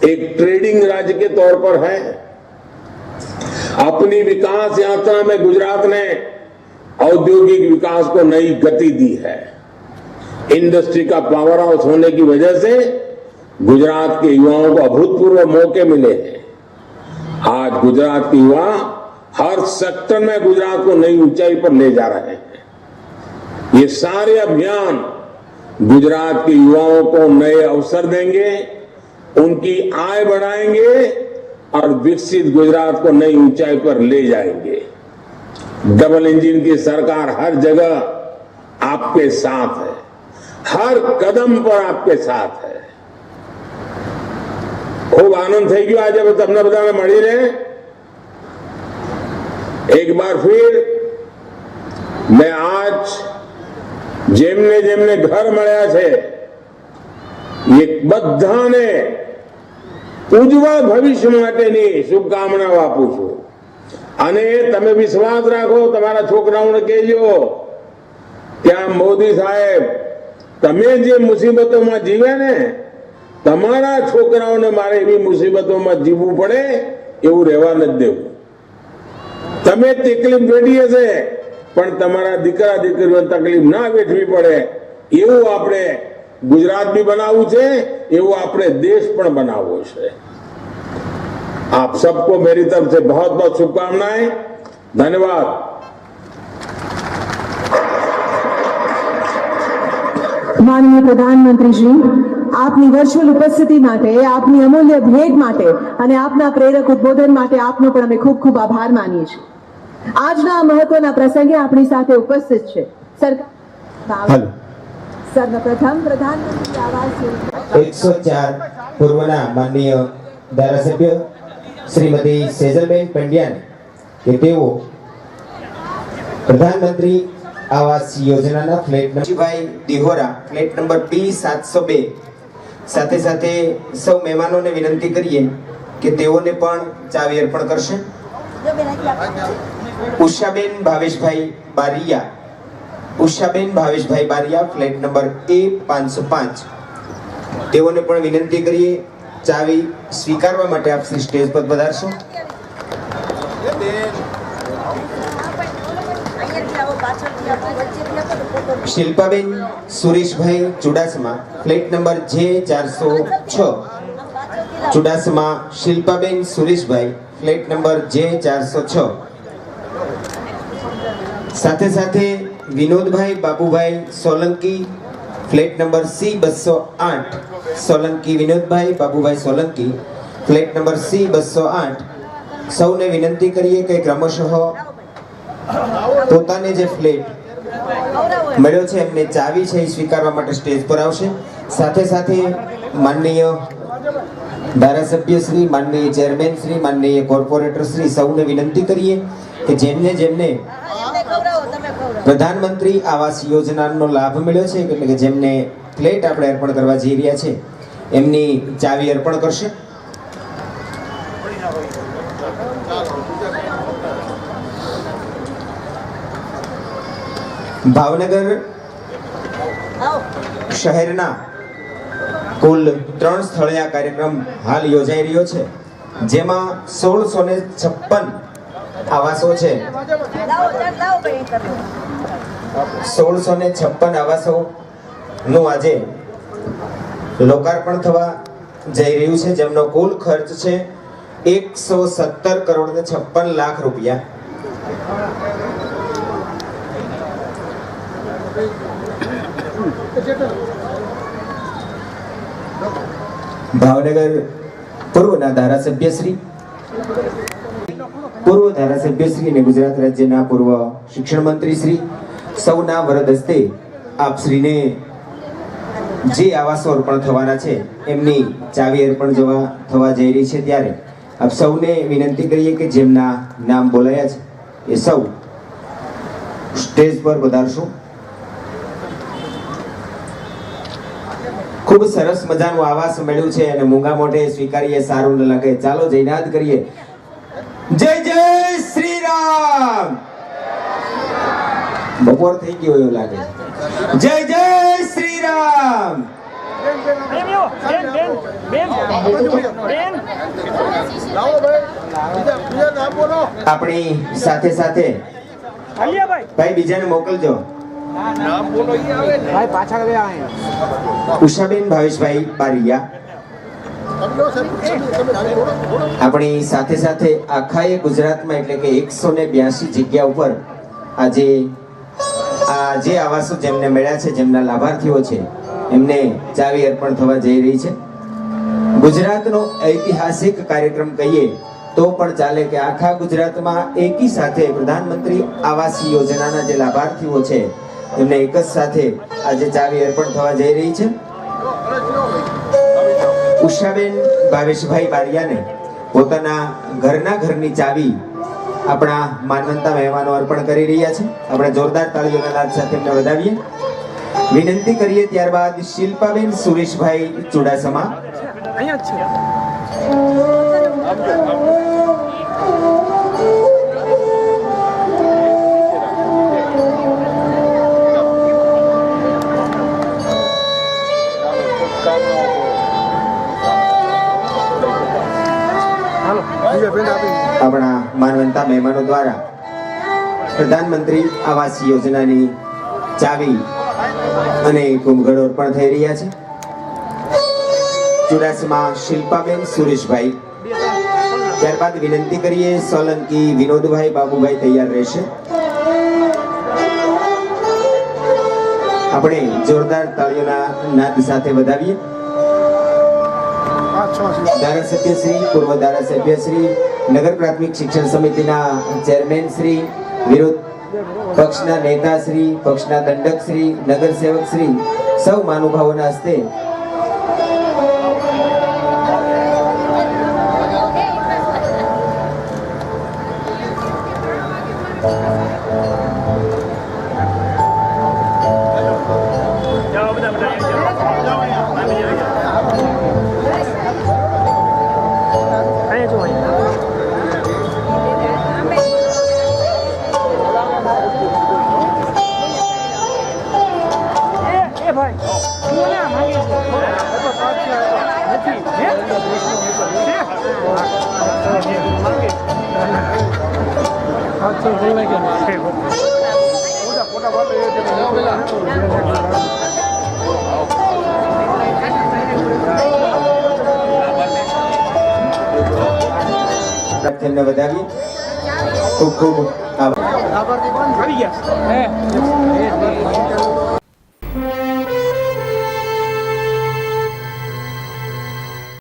एक ट्रेडिंग राज्य के तौर पर है. अपनी विकास यात्रा में गुजरात ने औद्योगिक विकास को नई गति दी है. इंडस्ट्री का पावर हाउस होने की वजह से गुजरात के युवाओं को अभूतपूर्व मौके मिले हैं. आज गुजरात के युवा हर सेक्टर में गुजरात को नई ऊंचाई पर ले जा रहे हैं. ये सारे अभियान गुजरात के युवाओं को नए अवसर देंगे, उनकी आय बढ़ाएंगे और विकसित गुजरात को नई ऊंचाई पर ले जाएंगे. डबल इंजन की सरकार हर जगह आपके साथ है, हर कदम पर आपके साथ है. खूब आनंद થઈ ગયો આજે તમને બધાને મળીને. एक बार फिर मैं आज જેમને જેમને ઘર મળ્યા છે એ બધાને ઉજ્જવળ ભવિષ્ય માટેની શુભકામનાઓ આપું છું. અને તમે વિશ્વાસ રાખો, તમારા છોકરાઓને કહેજો ત્યાં મોદી સાહેબ તમે જે મુસીબતોમાં જીવે ને, તમારા છોકરાઓને મારે એવી મુસીબતોમાં જીવવું પડે એવું રહેવા નથી દેવું. તમે તકલીફ વેઠી હશે પણ તમારા દીકરા દીકરીઓને તકલીફ ના વેઠવી પડે એવું આપણે ગુજરાત બી બનાવવું છે, એવું આપણે દેશ પણ બનાવવો છે. आप सबको मेरी तरफ से बहुत बहुत शुभकामनाएं. धन्यवाद. માનનીય પ્રધાનમંત્રીજી, આપની વર્ચ્યુઅલ ઉપસ્થિતિ માટે, આપની અમૂલ્ય ભેટ માટે અને આપના પ્રેરક ઉદ્બોધન માટે આપનો પણ અમે ખૂબ ખૂબ આભાર માનીએ છીએ. આજના આ મહત્વના પ્રસંગે આપણી સાથે ઉપસ્થિત છે સરકાર સર્વપ્રથમ પ્રધાનમંત્રી આવાસ યોજના 104 પૂર્વના માનનીય ધારાસભ્ય શ્રીમતી સેજલબેન પંડ્યાને કે તેઓ પ્રધાનમંત્રી આવાસ યોજનાના flat number Dihora flat number P702 સાથે સાથે સૌ મહેમાનોને વિનંતી કરીએ કે તેઓને પણ ચાવી અર્પણ કરશે. ઉષાબેન ભાવેશભાઈ બારિયા, ઉષાબેન ભાવેશભાઈ બારિયા ફ્લેટ નંબર A505 તેઓને પણ વિનંતી કરીએ ચાવી સ્વીકારવા માટે આપ શ્રી સ્ટેજ પર પધારશો. Shilpaben Sureshbhai Chudasama flat number J406 Chudasama Shilpaben Sureshbhai flat number J406 સાથે સાથે Vinodbhai Babubhai Solanki flat number C208 Solanki Vinodbhai Babubhai Solanki flat number C208 સૌને વિનંતી કરીએ કે ક્રમશઃ પોતાને જે ફ્લેટ મળ્યો છે એમને ચાવી છે એ સ્વીકારવા માટે સ્ટેજ પર આવશે. સાથે સાથે માનનીય ધારાસભ્ય શ્રી, માનનીય ચેરમેન શ્રી, માનનીય કોર્પોરેટર શ્રી સૌને વિનંતી કરીએ કે જેમને જેમને પ્રધાનમંત્રી આવાસ યોજનાનો લાભ મળ્યો છે, એટલે કે જેમને ફ્લેટ આપણે અર્પણ કરવા જઈ રહ્યા છે એમની ચાવી અર્પણ કરશે. ભાવનગર શહેરના કુલ 3 સ્થળે આ કાર્યક્રમ હાલ યોજાઈ રહ્યો છે, જેમાં 1656 આવાસો છે. 1656 આવાસો નું આજે લોકાર્પણ થવા જઈ રહ્યું છે, જેમનો કુલ ખર્ચ છે 117 કરોડ ને 56 લાખ રૂપિયા. ભાવનગર પૂર્વના ધારાસભ્યશ્રી અને ગુજરાત રાજ્યના પૂર્વ શિક્ષણ મંત્રી શ્રી સૌના વરદ હસ્તે આપ શ્રીને જે આવાસો અર્પણ થવાના છે એમની ચાવી અર્પણ થવા જઈ રહી છે, ત્યારે આપ સૌને વિનંતી કરીએ કે જેમના નામ બોલાયા છે એ સૌ સ્ટેજ પર પધારશું. ખૂબ સરસ મજાનું આવાસ મળ્યું છે અને મૂંગા મોઢે સ્વીકારીએ સારું ન લાગે. ચાલો જયનાદ કરીએ. જય જય શ્રી રામ. બપોર થઈ ગયો એવું લાગે. જય જય શ્રી રામ. આપણી સાથે સાથે ભાઈ બીજાને મોકલજો. ઉષાબેન ભાવેશભાઈ બારિયા આપણી સાથે સાથે આખા ગુજરાતમાં એટલે કે 182 જગ્યા ઉપર આજે આ જે આવાસો જેમને મળ્યા છે, જેમના લાભાર્થીઓ છે, એમને ચાવી અર્પણ થવા જઈ રહી છે. ગુજરાતનો ઐતિહાસિક કાર્યક્રમ કહીએ તો પણ ચાલે કે આખા ગુજરાતમાં એકી સાથે પ્રધાનમંત્રી આવાસ યોજનાના જે લાભાર્થીઓ છે એમને એક જ સાથે આજે ચાવી અર્પણ થવા જઈ રહી છે. ઉષાબેન ભાવેશભાઈ બારિયાને પોતાના ઘરની ચાવી આપણા માનવંતા મહેમાનો અર્પણ કરી રહ્યા છે. આપણે જોરદાર તાળીઓના નાદ સાથે એમને વધાવીએ, વિનંતી કરીએ. ત્યારબાદ શિલ્પાબેન સુરેશભાઈ ચુડાસમા આપણા માનવંતા મહેમાનો દ્વારા પ્રધાનમંત્રી આવાસ યોજનાની ચાવી અને કુંભગઢ અર્પણ થઈ રહ્યા છે. ચુડાસમા શિલ્પાબેન સુરેશભાઈ. ત્યારબાદ વિનંતી કરીએ સોલંકી વિનોદભાઈ બાબુભાઈ તૈયાર રહેશે. આપણે જોરદાર તાળીઓના નાદ સાથે વધાવીએ. ધારાસભ્ય શ્રી, પૂર્વ ધારાસભ્ય શ્રી, નગર પ્રાથમિક શિક્ષણ સમિતિના ચેરમેન શ્રી, વિરોધ પક્ષના નેતા શ્રી, પક્ષના દંડક શ્રી, નગર સેવક શ્રી, સૌ મહાનુભાવોના હસ્તે તેમને વધાવીએ. ખૂબ ખૂબ આભાર.